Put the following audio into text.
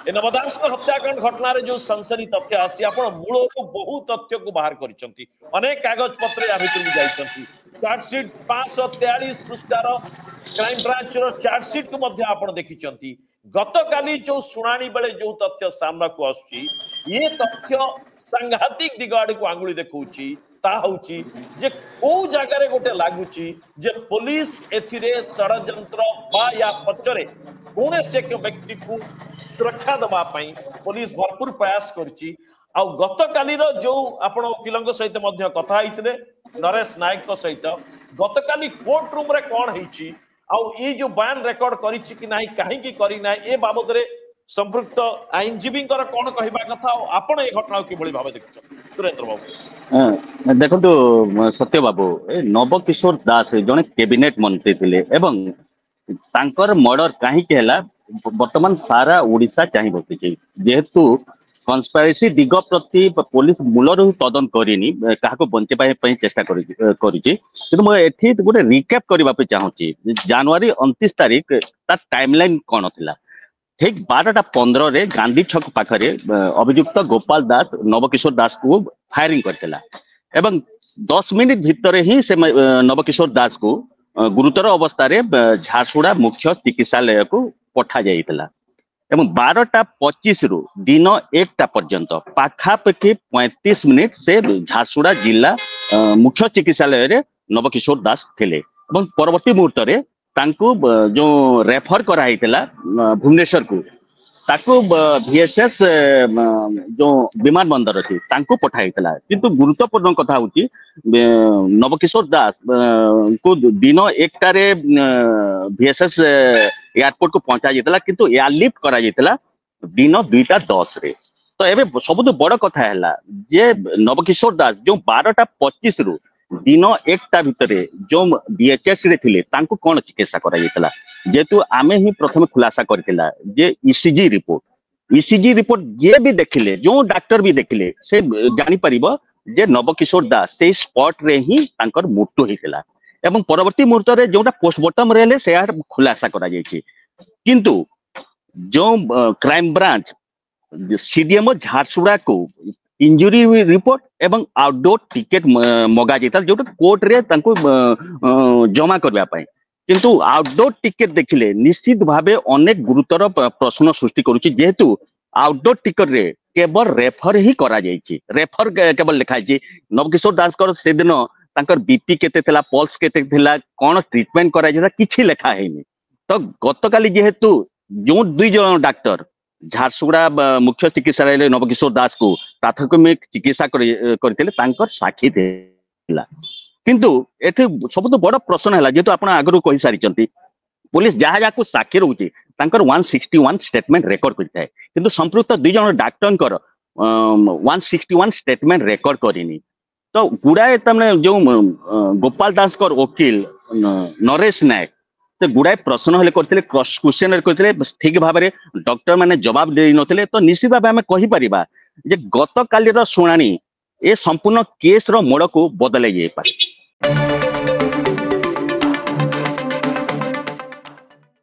ए नवदास हत्याकांड घटना जो सनसनी तथ्य आसी आपण मूलरू बहु तथ्य को बाहर करिसंती अनेक कागज पत्र या भितर जाइसंती चार्जशीट 543 पृष्ठार क्राइम ब्रांच रो चार्जशीट को मध्य आपण देखिसंती गतकाली जो सुनानी बेले जो तथ्य सामना को आसुची ये तथ्य सांघातिक दिगाड़ी को आंगुली देखौची ता होची जे को जगह गोटे लागुची जे पुलिस एथिरे षडयंत्र बा या पचरे कौनसी एक व्यक्ति को सुरक्षा दबा पाई पुलिस भरपूर प्रयास करची आ गतकाली जो आपण वकील सहित मध्य कथा होइतले नरेश नायक सहित गतकाली कोर्ट रूम रे कोन हेची आ ये जो बयान रेकॉर्ड करिछि कि नाही काहे की करी ना ए बाबद रे संपृक्त आईनजीवी कौन कहवा कथा आपण ए घटना किभली भाव देखिछ सुरेंद्र बाबू देखो सत्य बाबू नव किशोर दास जने कैबिनेट मंत्री थिले एवं तांकर मर्डर काहे के हला वर्तमान सारा ओडिशा चाहि बसिछि जेहेतु कन्स्पिरेसी दिग प्रति पुलिस मूलर तदन करिनी काहाको बंचे पाई चेष्टा करिछि किंतु म एथि गोटे रिकैप करबा पे चाहूची जनवरी 29 तारिख ता टाइमलाइन कोन थिला ठीक 12:15 रे गांधी छक पाखरे अभियुक्त गोपाल दास नवकिशोर दास को फायरिंग करथिला एवं 10 मिनिट भितर ही से नवकिशोर दास को गुरुतर अवस्था रे झारसुड़ा मुख्य चिकित्सालय को पठा जाइथिला एवं 12:25 रु दिन 1टा पर्यंत पाखापाखि 35 मिनिट से झारसुड़ा जिला मुख्य चिकित्सालय रे नवकिशोर दास थिले एवं परवर्ती मुहूर्त रे तांको जो रेफर करा हितला भुवनेश्वर को ताको VSS जो विमान बंदर अछि तांको पठाइतला किंतु गुरुत्वपूर्ण कथा होची नवकिशोर दास को दिन 1टा रे VSS एयरपोर्ट को पहुंचा जितला किंतु एयरलिफ्ट करा जितला दिन 2:10 रे तो एबे सबुतो बड़ कथा हैला जे नवकिशोर दास जो 12:25 रु दिन 1टा भितरे जो BHS रे थिले तांको कोन चिकित्सा करा जितला जेतु आमे ही प्रथम खुलासा करथिला जे ECG रिपोर्ट जे भी देखिले जो डॉक्टर भी देखिले से जानि परिबो जे नवकिशोर दास से स्पॉट रे ही तांकर मृत्यु हितला एवं परवर्ती मुहूर्त रे जोटा पोस्टमार्टम रेले से यार खुलासा करा जायछि किंतु जो क्राइम ब्रांच CDMO झारसुड़ा को इंजुरी रिपोर्ट एवं आउटडोर टिकेट मगा जाता जो कोर्ट रे तांको जमा करबा पाए किंतु आउटडोर टिकेट देखिले निश्चित भावे अनेक गुरुतर प्रश्न सृष्टि करूची जेहेतु आउटडोर टिकेट रे केवल रेफर ही करा जायछि रेफर केवल लिखा जायछि नवकिशोर दास कर से दिन तांकर बीपी केते थिला पल्स केते थिला कोन ट्रीटमेंट करा जायता किछि लिखा हेनी तो गतकाली जेहेतु जो दुई जन डॉक्टर झारसुड़ा मुख्य चिकित्सालय नवकिशोर दास को प्राथमिक चिकित्सा करथिले तांकर साक्षी थिला किंतु एथे सबतो बड़ प्रश्न हैला जेतु आपण आगरु कहि सारिचंती पुलिस जहा जहा को साक्षी रहउची तांकर 161 स्टेटमेंट रेकॉर्ड करथाय किंतु संपृक्त दुई जन डॉक्टरकर 161 स्टेटमेंट रेकॉर्ड करिनी तो गुडाए तमने जो गोपाल दास कर वकील नरेश नायक तो गुडाए प्रश्न हेले करथिले क्रॉस क्वेश्चन करथिले ठीक भाव में डॉक्टर माने जवाब दे नथिले तो निश्चित भाव आमे कहि परिबा जे गत काली रो सुनानी ए संपूर्ण केस रो मोड़ को बदलै जाय पारे